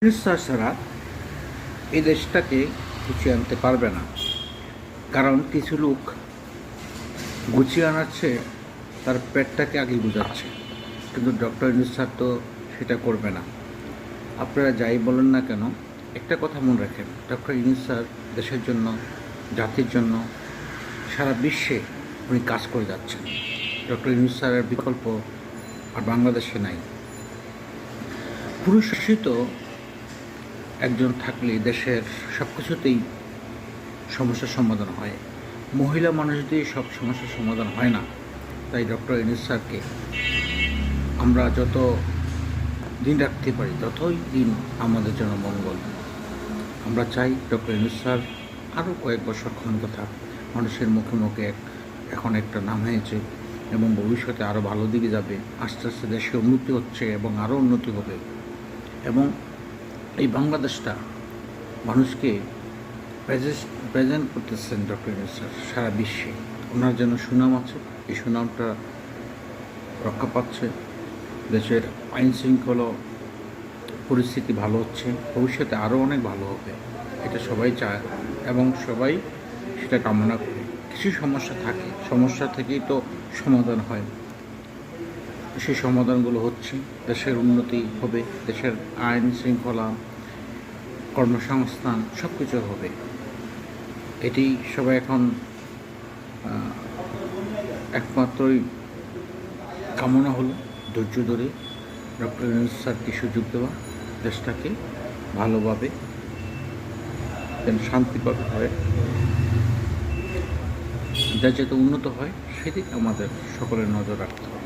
নিঃশ্বাস ছাড়া এই দেশটাকে গুছিয়ে আনতে পারবে না। কারণ কিছু লোক গুছিয়ে আনার চেয়ে তার পেটটাকে আগে গুজাচ্ছে, কিন্তু ডক্টর ইউনূস স্যার তো সেটা করবে না। আপনারা যাই বলেন না কেন, একটা কথা মনে রাখেন, ডক্টর ইউনূস স্যার দেশের জন্য, জাতির জন্য, সারা বিশ্বে উনি কাজ করে যাচ্ছেন। ডক্টর ইউনূস স্যারের বিকল্প আর বাংলাদেশে নাই। পুরুষ শাসিত একজন থাকলে দেশের সব কিছুতেই সমস্যার সমাধান হয়। মহিলা মানুষ দিয়ে সব সমস্যার সমাধান হয় না। তাই ডক্টর ইউনূস স্যারকে আমরা যত দিন রাখতে পারি ততই দিন আমাদের জন্য মঙ্গল। আমরা চাই ডক্টর ইউনূস স্যার আরও কয়েক বছর ক্ষমতা থাক। মানুষের মুখে মুখে এখন একটা নাম হয়েছে এবং ভবিষ্যতে আরও ভালো দিকে যাবে। আস্তে আস্তে দেশে উন্নতি হচ্ছে এবং আরও উন্নতি হবে, এবং এই বাংলাদেশটা মানুষকে প্রেজেন্ট করতেছেন ডক্টর ইউনূস স্যার সারা বিশ্বে। ওনার যেন সুনাম আছে, এই সুনামটা রক্ষা পাচ্ছে। দেশের আইন শৃঙ্খলা পরিস্থিতি ভালো হচ্ছে, ভবিষ্যতে আরও অনেক ভালো হবে, এটা সবাই চায় এবং সবাই সেটা কামনা করে। কিছু সমস্যা থাকে, সমস্যা থেকেই তো সমাধান হয়। সেই সমাধানগুলো হচ্ছে, দেশের উন্নতি হবে, দেশের আইন শৃঙ্খলা, কর্মসংস্থান সব কিছু হবে। এটি সবাই এখন একমাত্রই কামনা হলো ধৈর্য ধরে ডক্টর ইউনূস স্যারকে সুযোগ দেওয়া, দেশটাকে ভালোভাবে যেন শান্তিভাবে হয়, দেশ যাতে উন্নত হয় সেদিকে আমাদের সকলের নজর রাখতে হবে।